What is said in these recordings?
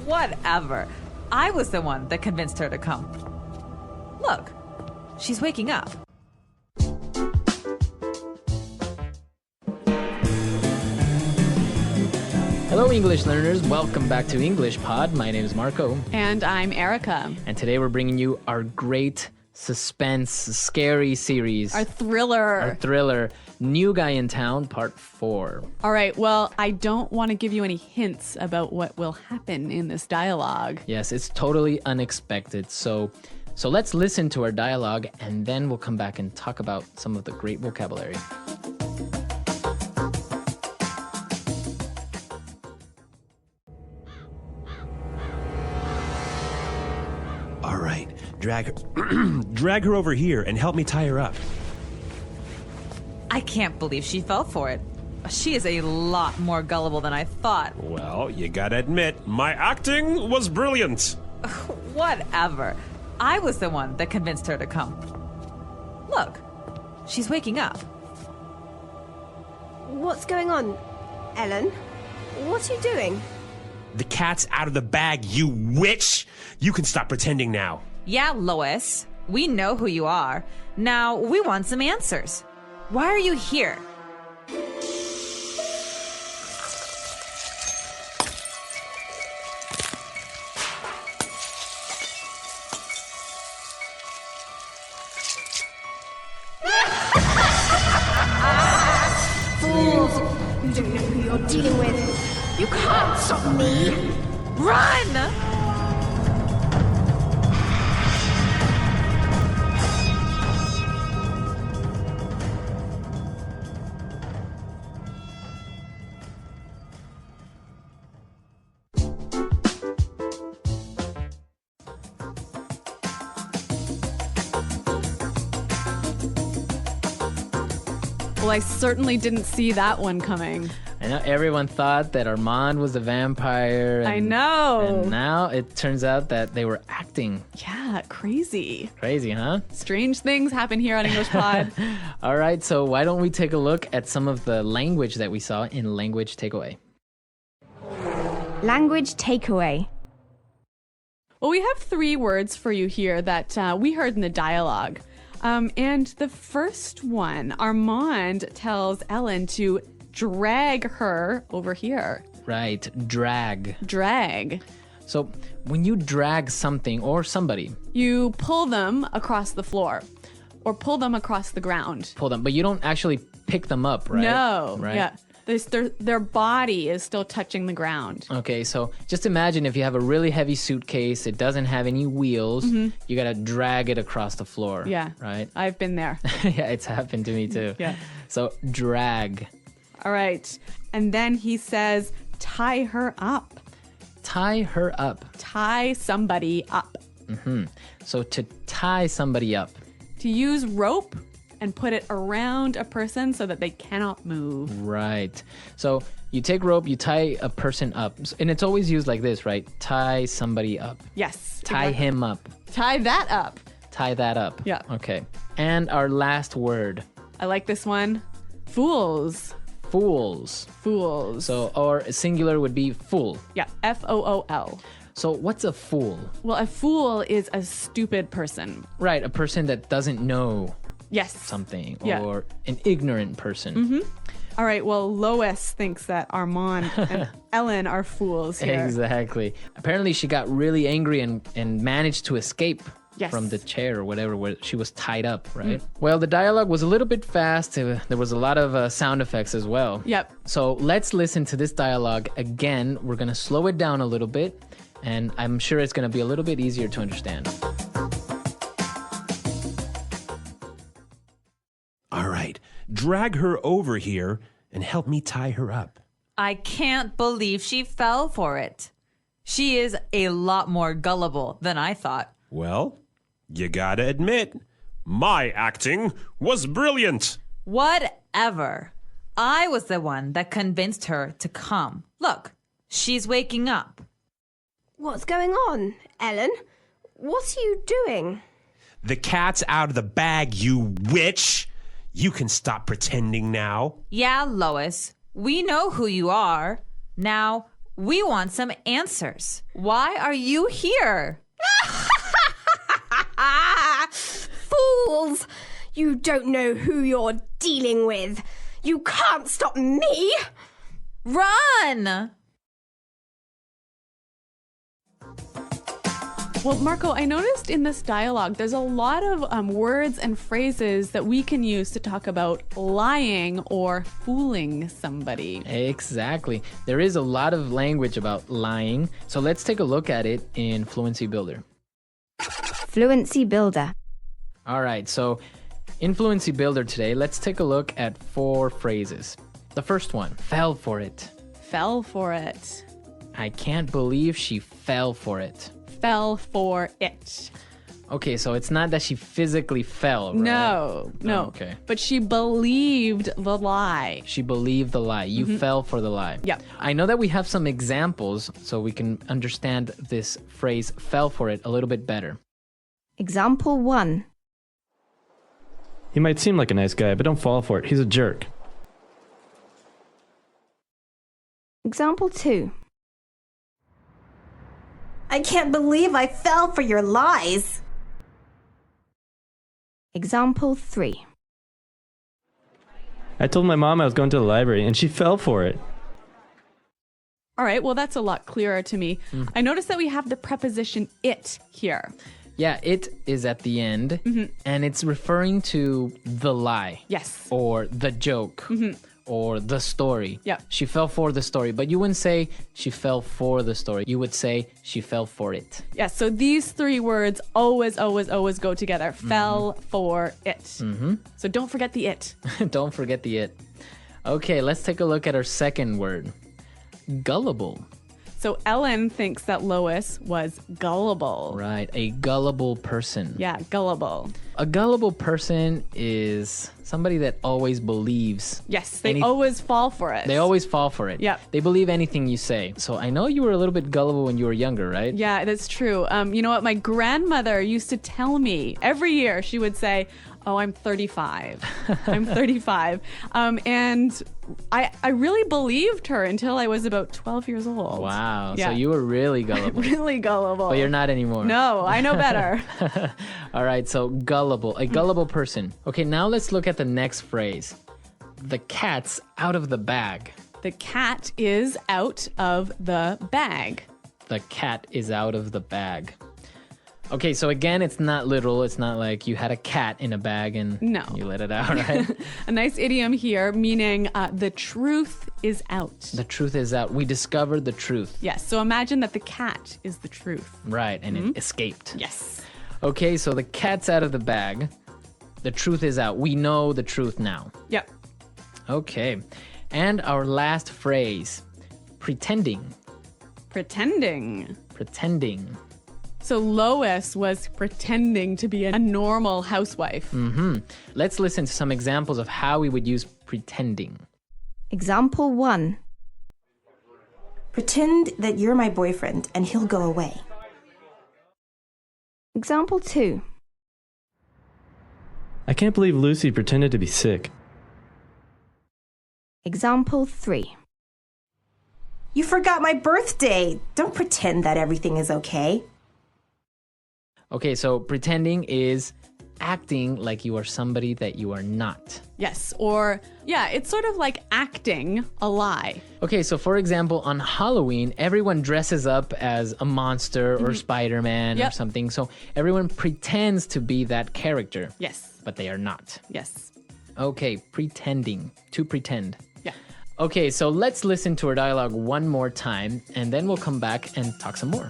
Whatever. I was the one that convinced her to come. Look, she's waking up. Hello, English learners. Welcome back to EnglishPod. My name is Marco. And I'm Erica. And today we're bringing you our great suspense, scary series. Our thriller. New Guy in Town, Part 4. All right, well, I don't want to give you any hints about what will happen in this dialogue. Yes, it's totally unexpected. So let's listen to our dialogue, and then we'll come back and talk about some of the great vocabulary. All right, drag her over here and help me tie her up. I can't believe she fell for it. She is a lot more gullible than I thought. Well, you gotta admit, my acting was brilliant. Whatever. I was the one that convinced her to come. Look, she's waking up. What's going on, Ellen? What are you doing? The cat's out of the bag, you witch! You can stop pretending now. Yeah, Lois. We know who you are. Now, we want some answers. Why are you here? Fools! You don't know who you're dealing with. You can't stop me! Run! Well, I certainly didn't see that one coming. I know everyone thought that Armand was a vampire. I know. And now it turns out that they were acting. Yeah, crazy. Crazy, huh? Strange things happen here on EnglishPod. All right, so why don't we take a look at some of the language that we saw in Language Takeaway. Language takeaway. Well, we have 3 words for you here that we heard in the dialogue. And the first one, Armand tells Ellen to drag her over here. Right, drag. Drag. So when you drag something or somebody, You pull them across the floor or pull them across the ground. pull them, but you don't actually pick them up, right? No. Right? Yeah. Their body is still touching the ground. Okay, so just imagine if you have a really heavy suitcase, it doesn't have any wheels, you gotta drag it across the floor. Yeah. Right? I've been there. Yeah, it's happened to me too. Yeah. So drag. All right. And then he says, tie her up. Tie her up. Tie somebody up. So to tie somebody up. To use rope and put it around a person so that they cannot move. Right. So you take rope, you tie a person up. And it's always used like this, right? Tie somebody up. Yes. Tie exactly. him up. Tie that up. Tie that up. Yeah. Okay. And our last word. I like this one. Fools. Fools. Fools. So, or singular would be fool. Yeah. F-O-O-L. So what's a fool? Well, a fool is a stupid person. Right, a person that doesn't know Yes. something, Yeah. or an ignorant person. All right. Well, Lois thinks that Armand and Ellen are fools here. Exactly. Apparently she got really angry and managed to escape Yes. from the chair or whatever where she was tied up, right? Well, the dialogue was a little bit fast. There was a lot of sound effects as well. Yep. So let's listen to this dialogue again. We're going to slow it down a little bit, and I'm sure it's going to be a little bit easier to understand. All right, drag her over here and help me tie her up. I can't believe she fell for it. She is a lot more gullible than I thought. Well, you gotta admit, my acting was brilliant. Whatever. I was the one that convinced her to come. Look, she's waking up. What's going on, Ellen? What are you doing? The cat's out of the bag, you witch! You can stop pretending now. Yeah, Lois. We know who you are. Now, We want some answers. Why are you here? Fools! You don't know who you're dealing with. You can't stop me! Run! Well, Marco, I noticed in this dialogue, there's a lot of words and phrases that we can use to talk about lying or fooling somebody. Exactly. There is a lot of language about lying. So let's take a look at it in Fluency Builder. Fluency Builder. All right, so in Fluency Builder today, let's take a look at 4 phrases. The first one, fell for it. Fell for it. I can't believe she fell for it. Fell for it. Okay, so it's not that she physically fell, right? No. Okay. But she believed the lie. She believed the lie. You fell for the lie. Yep. I know that we have some examples so we can understand this phrase, fell for it, a little bit better. Example 1. He might seem like a nice guy, but don't fall for it. He's a jerk. Example 2. I can't believe I fell for your lies. Example 3. I told my mom I was going to the library, and she fell for it. All right, well, that's a lot clearer to me. I noticed that we have the preposition it here. Yeah, it is at the end, and it's referring to the lie. Yes. Or the joke. Or the story. Yep. She fell for the story, but you wouldn't say she fell for the story. You would say she fell for it. Yes, so these 3 words always go together. Fell for it. So don't forget the it. Don't forget the it. Okay, let's take a look at our second word. Gullible. So Ellen thinks that Lois was gullible. Right, a gullible person. Yeah, gullible. A gullible person is somebody that always believes. Yes, they always fall for it. They always fall for it. Yep. They believe anything you say. So I know you were a little bit gullible when you were younger, right? Yeah, that's true. You know what? My grandmother used to tell me every year, she would say, oh, I'm 35. I'm 35. And I really believed her until I was about 12 years old. Wow. Yeah. So you were really gullible. Really gullible. But you're not anymore. No, I know better. All right, so gullible, a gullible person. Okay, now let's look at the next phrase. The cat's out of the bag. The cat is out of the bag. The cat is out of the bag. Okay, so again, it's not literal. It's not like you had a cat in a bag and you let it out, right? A nice idiom here, meaning the truth is out. The truth is out. We discovered the truth. Yes, so imagine that the cat is the truth. Right, and it escaped. Yes. Okay, so the cat's out of the bag. The truth is out. We know the truth now. Yep. Okay, and our last phrase, pretending. Pretending. Pretending. So Lois was pretending to be a normal housewife. Let's listen to some examples of how we would use pretending. Example 1. Pretend that you're my boyfriend and he'll go away. Example 2. I can't believe Lucy pretended to be sick. Example 3. You forgot my birthday. Don't pretend that everything is okay. Okay, so pretending is acting like you are somebody that you are not. Yes, or it's sort of like acting a lie. Okay, so for example, on Halloween, everyone dresses up as a monster or Spider-Man or something. So everyone pretends to be that character. Yes. But they are not. Yes. Okay, pretending. To pretend. Yeah. Okay, so let's listen to our dialogue one more time, and then we'll come back and talk some more.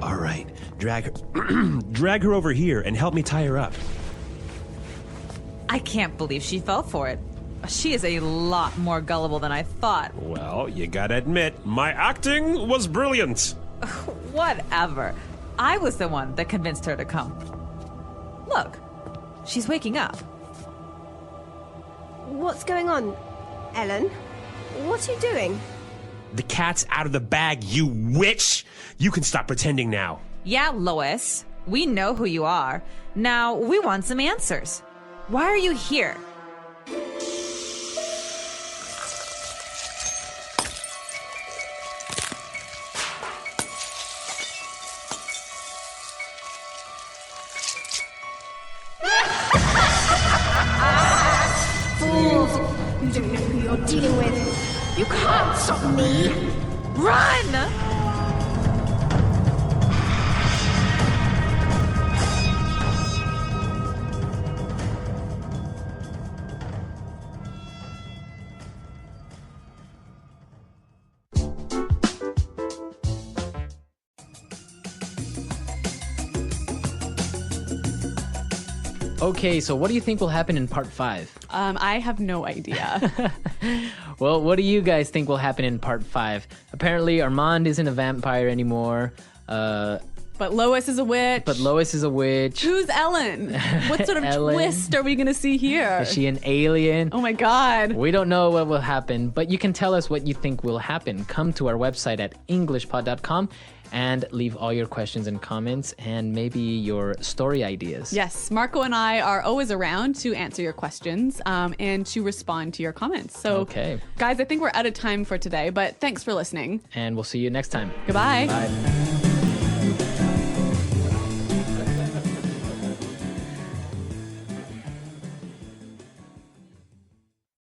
All right, drag her over here and help me tie her up. I can't believe she fell for it. She is a lot more gullible than I thought. Well, you gotta admit, my acting was brilliant. Whatever. I was the one that convinced her to come. Look, she's waking up. What's going on, Ellen? What are you doing? The cat's out of the bag, you witch! You can stop pretending now. Yeah, Lois. We know who you are. Now, we want some answers. Why are you here? Fools! You don't know who you're dealing with. You can't stop me. Run! Okay, so what do you think will happen in part 5? I have no idea. Well, what do you guys think will happen in part 5? Apparently, Armand isn't a vampire anymore. But Lois is a witch. But Lois is a witch. Who's Ellen? What sort of Ellen. twist are we going to see here? Is she an alien? Oh my God. We don't know what will happen, but you can tell us what you think will happen. Come to our website at EnglishPod.com and leave all your questions and comments and maybe your story ideas. Yes, Marco and I are always around to answer your questions and to respond to your comments. So, Okay. guys, I think we're out of time for today, but thanks for listening. And we'll see you next time. Goodbye. Bye.